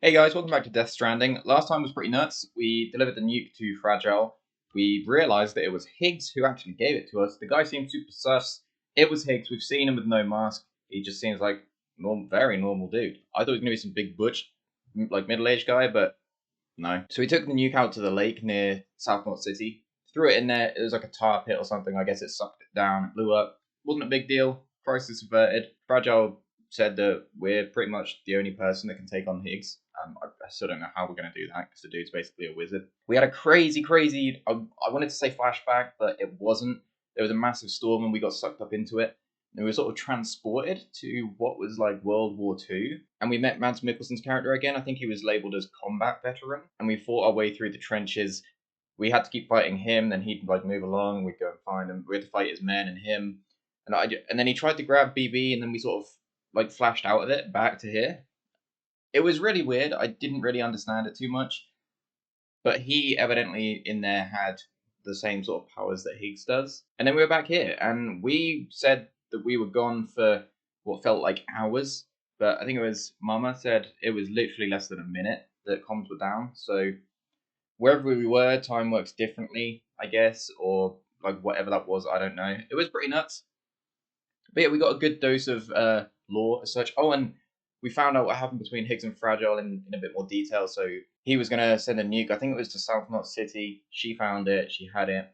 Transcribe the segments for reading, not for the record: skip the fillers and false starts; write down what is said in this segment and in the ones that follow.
Hey guys, welcome back to Death Stranding. Last time was pretty nuts. We delivered the nuke to Fragile. We realised that it was Higgs who actually gave it to us. The guy seemed super sus. It was Higgs. We've seen him with no mask. He just seems like very normal dude. I thought he was going to be some big butch, like middle-aged guy, but no. So we took the nuke out to the lake near South North City. Threw it in there. It was like a tar pit or something. I guess it sucked it down. It blew up. Wasn't a big deal. Crisis averted. Fragile said that we're pretty much the only person that can take on Higgs. I still don't know how we're going to do that because the dude's basically a wizard. We had a crazy, I wanted to say flashback, but it wasn't. There was a massive storm and we got sucked up into it. And we were sort of transported to what was like World War II. And we met Mads Mikkelsen's character again. I think he was labeled as combat veteran. And we fought our way through the trenches. We had to keep fighting him, then he'd like move along, and we'd go and find him. We had to fight his men and him. And then he tried to grab BB, and then we sort of like flashed out of it back to here. It was really weird. I didn't really understand it too much. But he evidently in there had the same sort of powers that Higgs does. And then we were back here, and we said that we were gone for what felt like hours. But I think it was Mama said it was literally less than a minute that comms were down. So wherever we were, time works differently, I guess, or like whatever that was, I don't know. It was pretty nuts. But yeah, we got a good dose of lore as such. Oh, and we found out what happened between Higgs and Fragile in a bit more detail. So he was going to send a nuke. I think it was to South Knot City. She found it. She had it.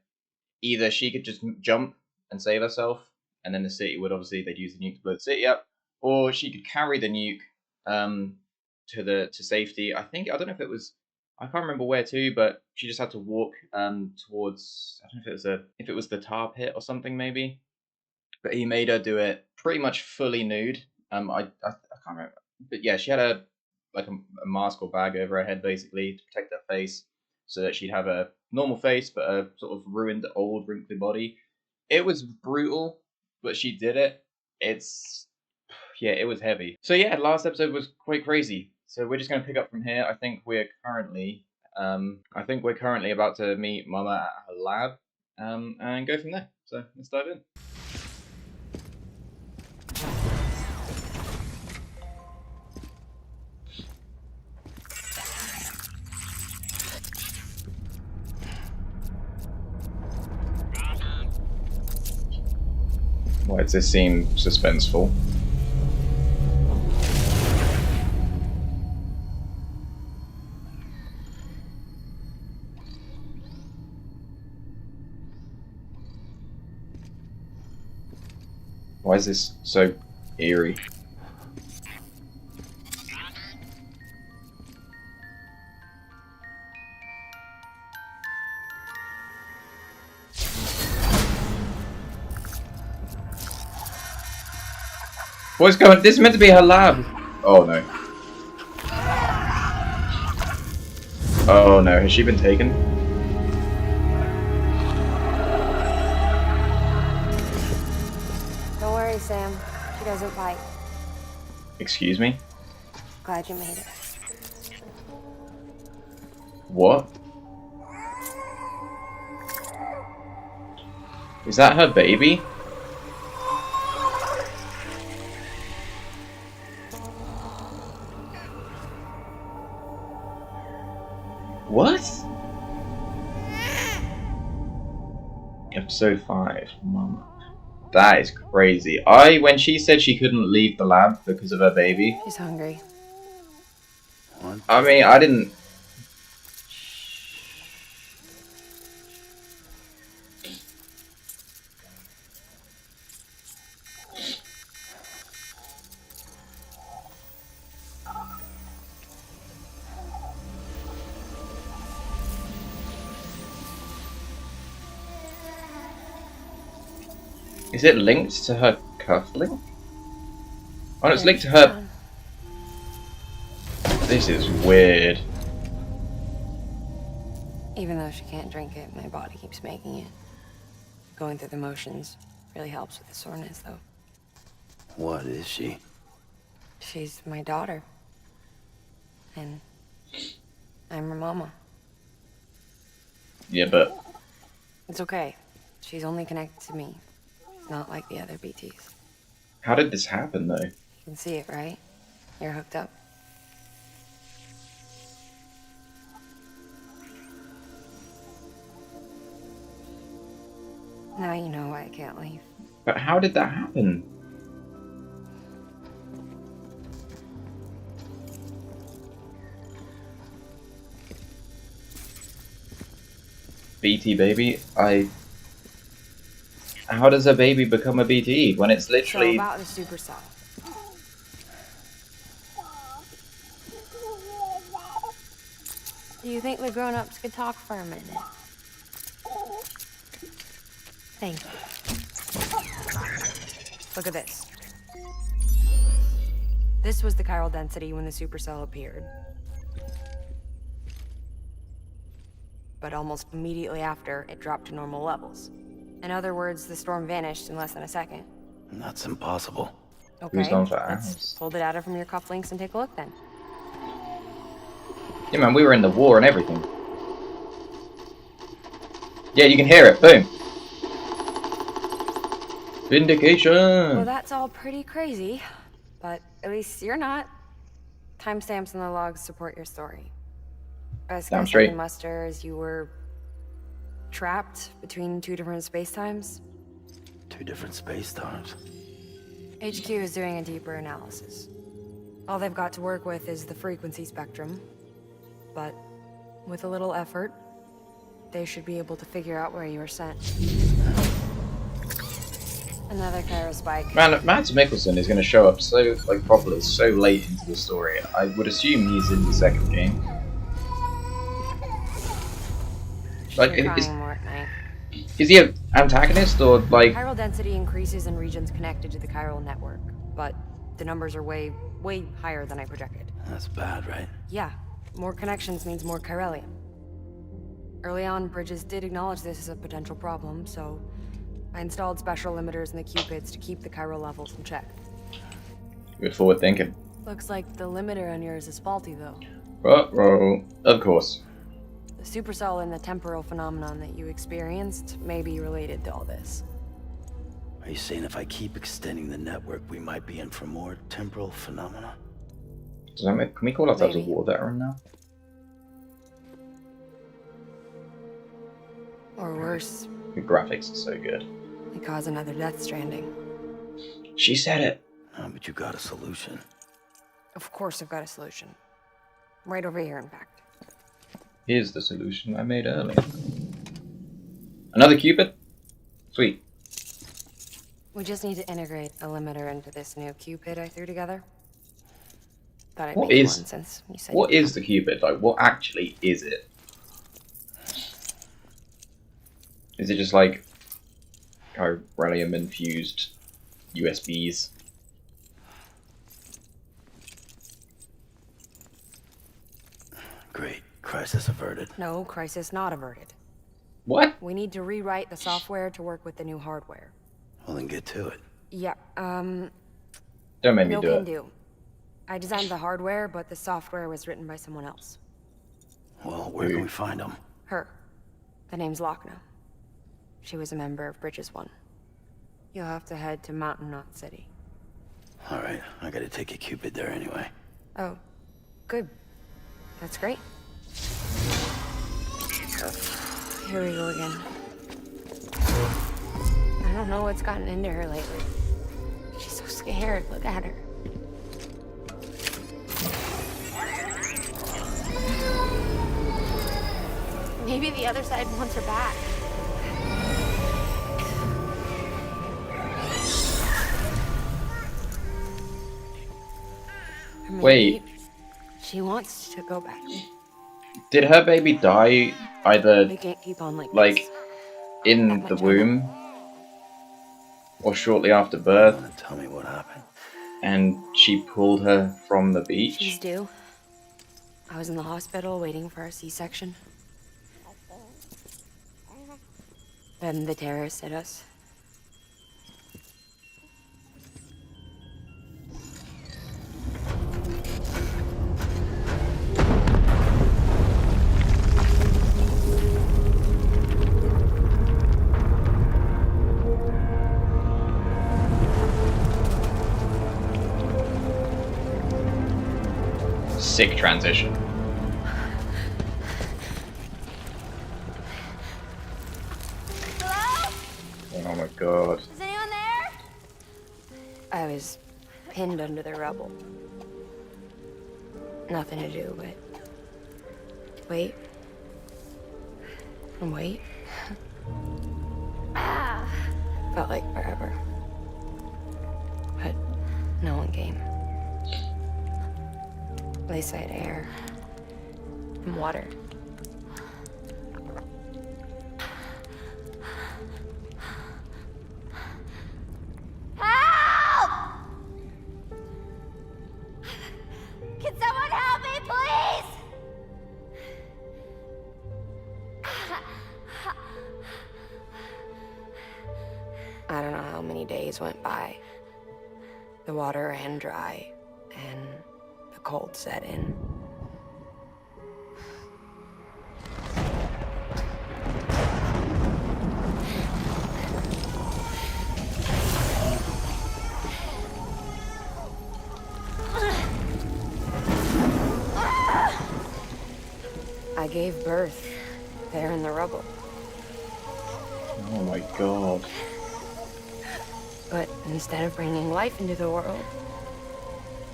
Either she could just jump and save herself, and then the city would obviously, they'd use the nuke to blow the city up, or she could carry the nuke to safety. I don't know if it was, I can't remember where to, but she just had to walk towards, I don't know if it was the tar pit or something maybe. But he made her do it pretty much fully nude. I can't remember, but yeah, she had a mask or bag over her head basically to protect her face, so that she'd have a normal face but a sort of ruined, old, wrinkly body. It was brutal, but she did it. It was heavy. So yeah, last episode was quite crazy. So we're just going to pick up from here. I think we're currently about to meet Mama at her lab, and go from there. So let's dive in. Why does this seem suspenseful? Why is this so eerie? What's going on? This is meant to be her lab. Oh no. Oh no, has she been taken? Don't worry, Sam. She doesn't bite. Excuse me? Glad you made it. What? Is that her baby? What? Episode 5, Mama. That is crazy. When she said she couldn't leave the lab because of her baby. She's hungry. What? I mean, I didn't. Is it linked to her cufflink? Oh, it's linked to her. This is weird. Even though she can't drink it, my body keeps making it. Going through the motions really helps with the soreness, though. What is she? She's my daughter. And I'm her mama. Yeah, but It's okay. She's only connected to me. Not like the other BTs. how did this happen, though? You can see it, right? You're hooked up. Now you know why I can't leave. But how did that happen? BT baby? How does a baby become a BT when it's So literally... about the supercell. Do you think the grown-ups could talk for a minute? Thank you. Look at this. This was the chiral density when the supercell appeared. But almost immediately after, it dropped to normal levels. In other words, the storm vanished in less than a second. That's impossible. Okay, Who's on for let's hours? pull the data from your cufflinks and take a look then. Yeah, man, we were in the war and everything. Yeah, you can hear it. Boom. Vindication. Well, that's all pretty crazy, but at least you're not. Timestamps in the logs support your story. Best Damn guess I straight. can muster is you were trapped between two different space-times. Two different space times. HQ is doing a deeper analysis. All they've got to work with is the frequency spectrum, but with a little effort, they should be able to figure out where you were sent. Another chiral spike. Man, Mads Mikkelsen is going to show up so, like, properly, so late into the story. I would assume he's in the second game. Like, You're crying more at night. is he an antagonist or, like... Chiral density increases in regions connected to the chiral network, but the numbers are way higher than I projected. That's bad, right? Yeah, more connections means more chiralium. Early on, Bridges did acknowledge this as a potential problem, so I installed special limiters in the Qpids to keep the chiral levels in check. Good forward thinking. Looks like the limiter on yours is faulty, though. Ruh-roh. Of course. The supercell and the temporal phenomenon that you experienced may be related to all this. Are you saying if I keep extending the network, we might be in for more temporal phenomena? Does that make, can we call ourselves a Maybe. war veteran now? Or worse, The graphics are so good. it cause another Death Stranding. She said it. Oh, but you got a solution. Of course I've got a solution. Right over here, in fact. Here's the solution I made earlier. Another Qpid? Sweet. We just need to integrate a limiter into this new Qpid I threw together. Thought I'd What make you is- one since you said What you- is the Qpid? Like, what actually is it? Is it just like chiralium infused USBs? Great. Crisis averted. No, crisis not averted. What? We need to rewrite the software to work with the new hardware. Well, then get to it. Yeah, Don't make me no do can it. do. I designed the hardware, but the software was written by someone else. Well, where can we find them? Her. The name's Lochna. She was a member of Bridges 1. You'll have to head to Mountain Knot City. All right, I gotta take a Cupid there anyway. Oh, good. That's great. Here we go again. I don't know what's gotten into her lately. She's so scared. Look at her. Maybe the other side wants her back. Or maybe Wait. she wants to go back. Did her baby die either We can't keep on like like this. in That the much womb or shortly after birth, Wanna tell me what happened? and she pulled her from the She's beach? due. I was in the hospital waiting for a C-section. Then the terrorists hit us. Sick transition. I was pinned under the rubble. Nothing to do but wait and wait. Felt like forever. But no one came. They said air and water. Help! Can someone help me, please? I don't know how many days went by. The water ran dry, and the cold set in. I gave birth there in the rubble. Oh my god. But instead of bringing life into the world,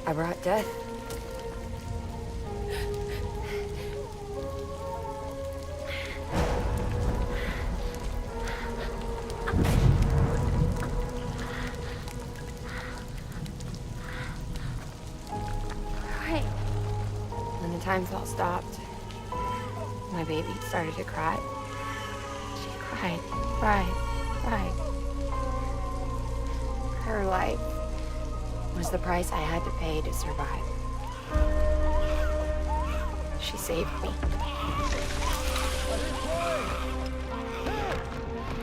I brought death. Right. When the time all stopped, my baby started to cry. She cried. Her life was the price I had to pay to survive. She saved me.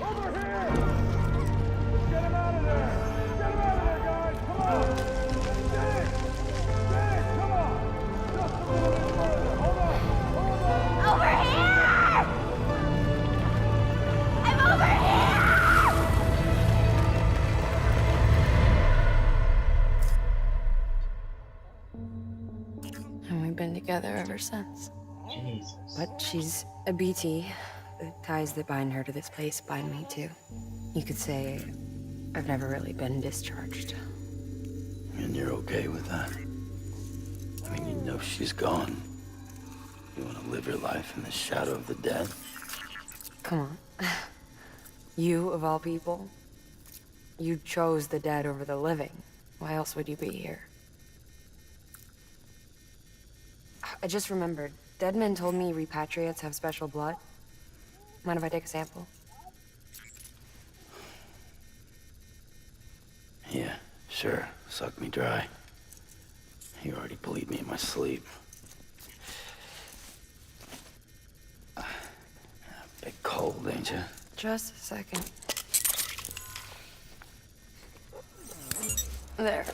Over here! Get him out of there! Get him out of there, guys! Come on! Dig! Dig! Come on! Just a little bit further! Hold on! Hold on! Over here! I'm over here! And we've been together ever since. Jesus. But she's a BT. The ties that bind her to this place bind me too. You could say I've never really been discharged. And you're okay with that? I mean, you know she's gone. You want to live your life in the shadow of the dead? Come on. You, of all people, you chose the dead over the living. Why else would you be here? I just remembered. Dead men told me repatriates have special blood. Mind if I take a sample? Yeah, sure. Suck me dry. You already bleed me in my sleep. Bit cold, ain't you? Just a second. There.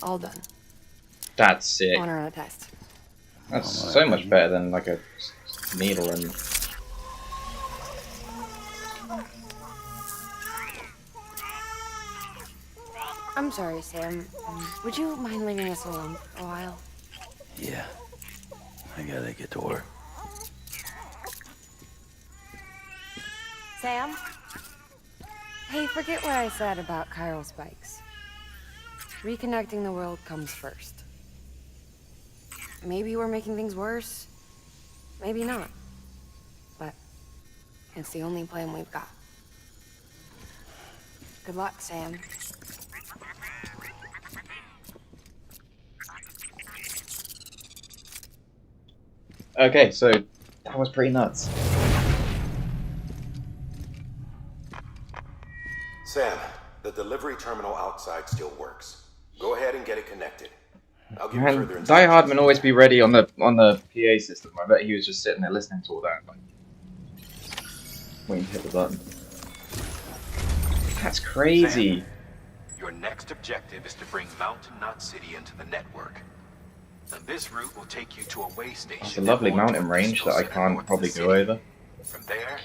All done. That's sick. Want to run a test. That's so much better than like a needle and... I'm sorry, Sam. Would you mind leaving us alone for a while? Yeah. I gotta get to work. Sam? Hey, forget what I said about chiral spikes. Reconnecting the world comes first. Maybe we're making things worse. Maybe not. But it's the only plan we've got. Good luck, Sam. Okay, so that was pretty nuts. Sam, the delivery terminal outside still works. Go ahead and get it connected. I'll give you Man, further Die instructions. Hardman always be ready on the PA system. I bet he was just sitting there listening to all that, like, waiting to hit the button. That's crazy. Sam, your next objective is to bring Mountain Knot City into the network. And this route will take you to a way station. It's a lovely mountain range that I can't probably go over. From there,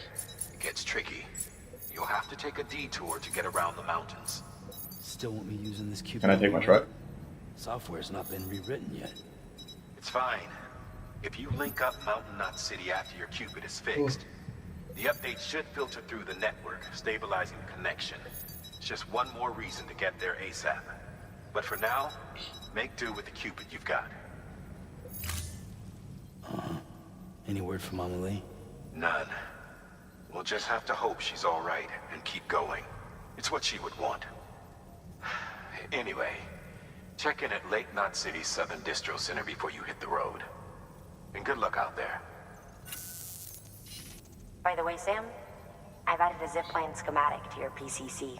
it gets tricky. You'll have to take a detour to get around the mountains. Still want me using this Qpid? Can I take my truck? Software's not been rewritten yet. It's fine. If you link up Mountain Knot City after your Qpid is fixed, the update should filter through the network, stabilizing the connection. It's just one more reason to get there ASAP. But for now, make do with the Qpid you've got. Any word from Mama Lee? None. We'll just have to hope she's all right and keep going. It's what she would want. Anyway, check in at Lake Knot City's Southern Distro Center before you hit the road. And good luck out there. By the way, Sam, I've added a zipline schematic to your PCC.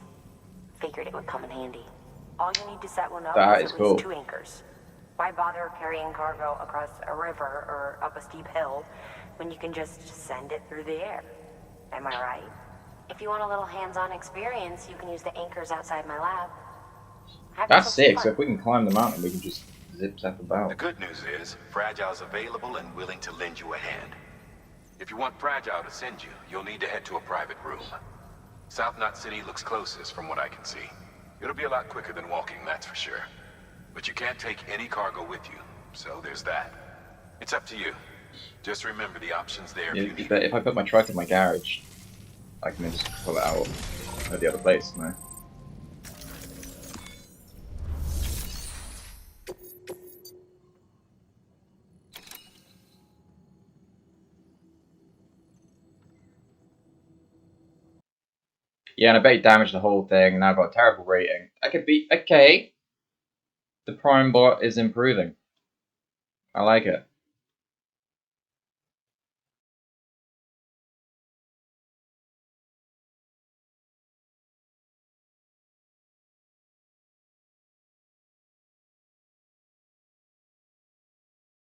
Figured it would come in handy. All you need to set one up That is is at cool. least 2 anchors. Why bother carrying cargo across a river or up a steep hill when you can just send it through the air? Am I right? If you want a little hands-on experience, you can use the anchors outside my lab. Have That's yourself some sick. So fun. if we can climb the mountain, we can just zip zap about. The good news is, Fragile's available and willing to lend you a hand. If you want Fragile to send you, you'll need to head to a private room. South Knot City looks closest from what I can see. It'll be a lot quicker than walking, that's for sure. But you can't take any cargo with you, so there's that. It's up to you. Just remember the options there if you need But if I put my truck in my garage, I can then just pull it out at the other place, no? Yeah, and I bet he damaged the whole thing, and now I've got a terrible rating. I could be okay. The Prime bot is improving. I like it.